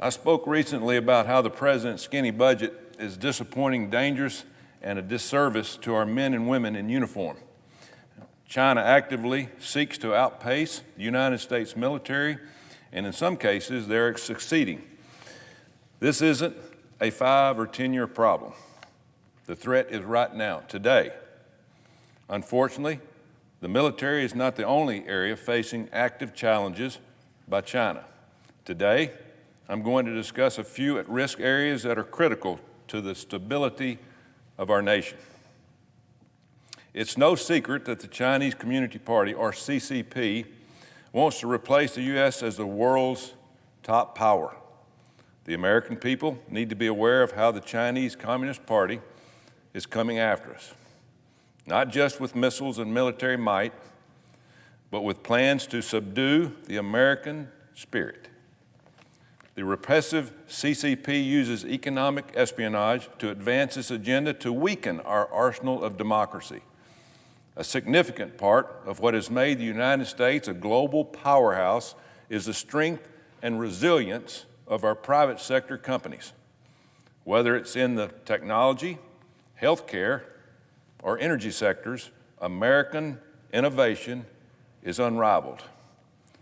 I spoke recently about how the president's skinny budget is disappointing, dangerous, and a disservice to our men and women in uniform. China actively seeks to outpace the United States military, and in some cases, they're succeeding. This isn't a 5 or 10-year problem. The threat is right now, today. Unfortunately, the military is not the only area facing active challenges by China. Today, I'm going to discuss a few at-risk areas that are critical to the stability of our nation. It's no secret that the Chinese Communist Party, or CCP, wants to replace the U.S. as the world's top power. The American people need to be aware of how the Chinese Communist Party is coming after us, not just with missiles and military might, but with plans to subdue the American spirit. The repressive CCP uses economic espionage to advance its agenda to weaken our arsenal of democracy. A significant part of what has made the United States a global powerhouse is the strength and resilience of our private sector companies. Whether it's in the technology, healthcare, or energy sectors, American innovation is unrivaled.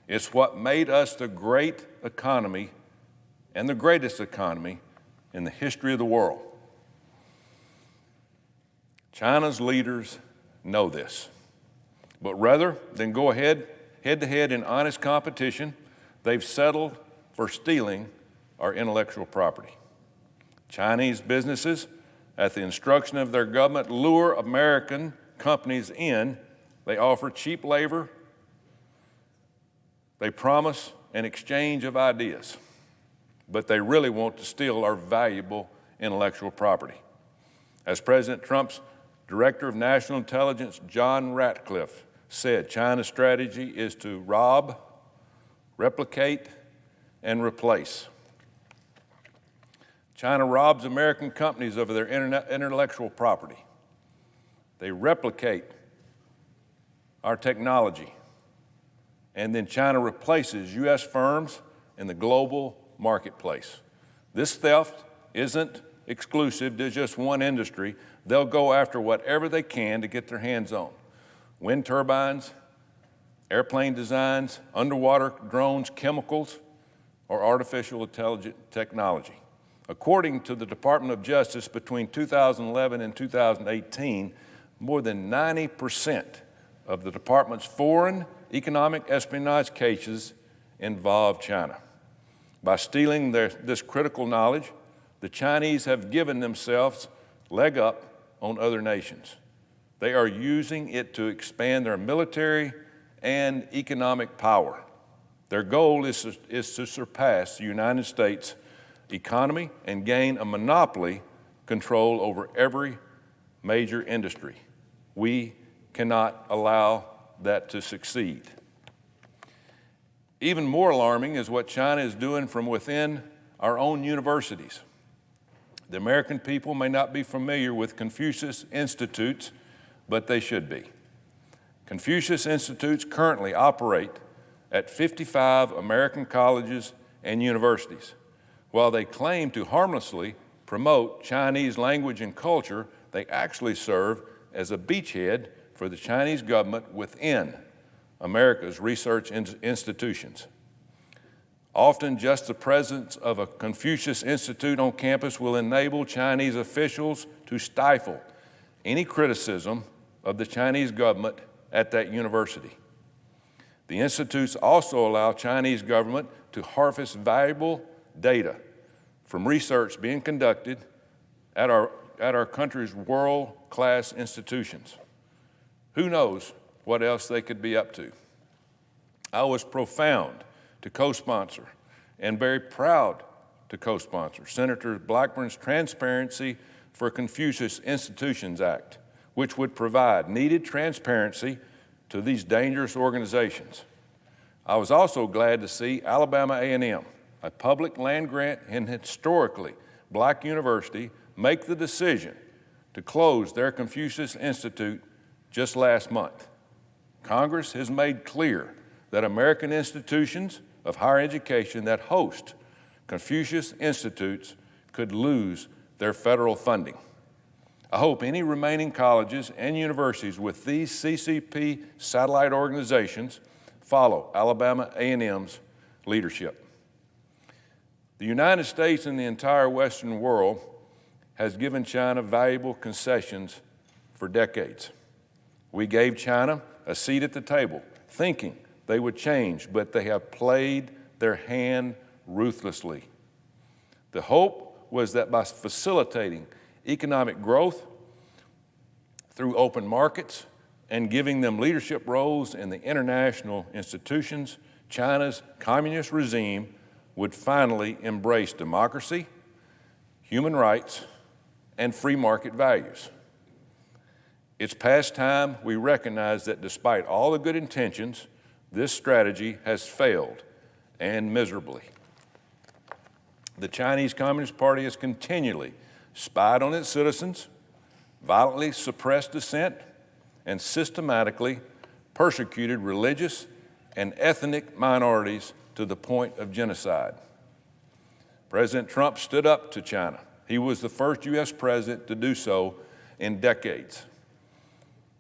It's what made us the great economy and the greatest economy in the history of the world. China's leaders know this, but rather than go head-to-head in honest competition, they've settled for stealing our intellectual property. Chinese businesses, at the instruction of their government, lure American companies in. They offer cheap labor. They promise an exchange of ideas, but they really want to steal our valuable intellectual property. As President Trump's Director of National Intelligence, John Ratcliffe, said, China's strategy is to rob, replicate, and replace. China robs American companies of their intellectual property. They replicate our technology, and then China replaces U.S. firms in the global marketplace. This theft isn't exclusive to just one industry. They'll go after whatever they can to get their hands on. Wind turbines, airplane designs, underwater drones, chemicals, or artificial intelligence technology. According to the Department of Justice, between 2011 and 2018, more than 90% of the department's foreign economic espionage cases involve China. By stealing this critical knowledge, the Chinese have given themselves leg up on other nations. They are using it to expand their military and economic power. Their goal is to surpass the United States economy and gain a monopoly control over every major industry. We cannot allow that to succeed. Even more alarming is what China is doing from within our own universities. The American people may not be familiar with Confucius Institutes, but they should be. Confucius Institutes currently operate at 55 American colleges and universities. While they claim to harmlessly promote Chinese language and culture, they actually serve as a beachhead for the Chinese government within America's research institutions. Often just the presence of a Confucius Institute on campus will enable Chinese officials to stifle any criticism of the Chinese government at that university. The institutes also allow Chinese government to harvest valuable data from research being conducted at our country's world-class institutions. Who knows what else they could be up to? I was profound to co-sponsor and very proud to co-sponsor Senator Blackburn's Transparency for Confucius Institutions Act, which would provide needed transparency to these dangerous organizations. I was also glad to see Alabama A&M, a public land-grant and historically black university, make the decision to close their Confucius Institute just last month. Congress has made clear that American institutions of higher education that host Confucius Institutes could lose their federal funding. I hope any remaining colleges and universities with these CCP satellite organizations follow Alabama A&M's leadership. The United States and the entire Western world has given China valuable concessions for decades. We gave China a seat at the table, thinking they would change, but they have played their hand ruthlessly. The hope was that by facilitating economic growth through open markets and giving them leadership roles in the international institutions, China's communist regime would finally embrace democracy, human rights, and free market values. It's past time we recognize that despite all the good intentions, this strategy has failed, and miserably. The Chinese Communist Party has continually spied on its citizens, violently suppressed dissent, and systematically persecuted religious and ethnic minorities to the point of genocide. President Trump stood up to China. He was the first U.S. president to do so in decades.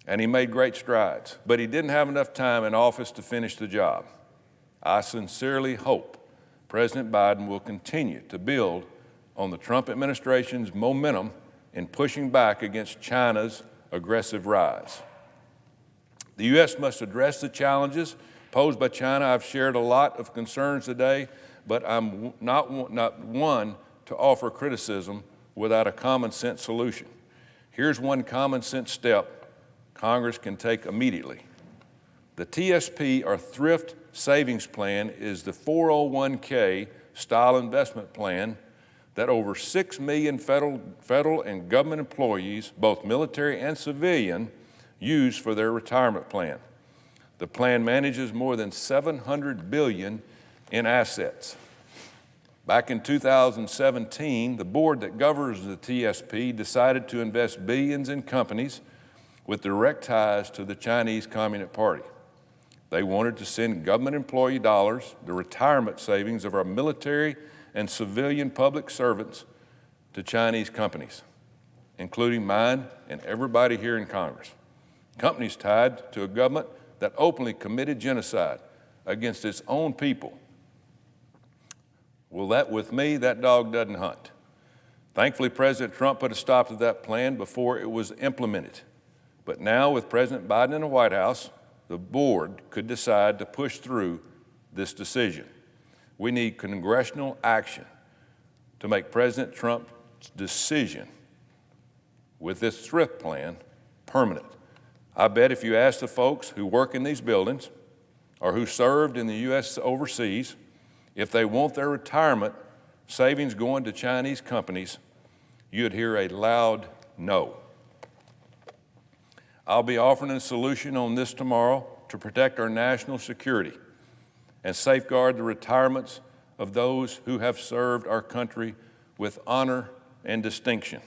And he made great strides, but he didn't have enough time in office to finish the job. I sincerely hope President Biden will continue to build on the Trump administration's momentum in pushing back against China's aggressive rise. The U.S. must address the challenges posed by China. I've shared a lot of concerns today, but I'm not one to offer criticism without a common sense solution. Here's one common sense step Congress can take immediately. The TSP, or Thrift Savings Plan, is the 401k style investment plan that over 6 million federal and government employees, both military and civilian, use for their retirement plan. The plan manages more than $700 billion in assets. Back in 2017, the board that governs the TSP decided to invest billions in companies with direct ties to the Chinese Communist Party. They wanted to send government employee dollars, the retirement savings of our military and civilian public servants, to Chinese companies, including mine and everybody here in Congress. Companies tied to a government that openly committed genocide against its own people. Well, with me, that dog doesn't hunt. Thankfully, President Trump put a stop to that plan before it was implemented. But now, with President Biden in the White House, the board could decide to push through this decision. We need congressional action to make President Trump's decision with this thrift plan permanent. I bet if you ask the folks who work in these buildings or who served in the U.S. overseas, if they want their retirement savings going to Chinese companies, you'd hear a loud no. I'll be offering a solution on this tomorrow to protect our national security and safeguard the retirements of those who have served our country with honor and distinction.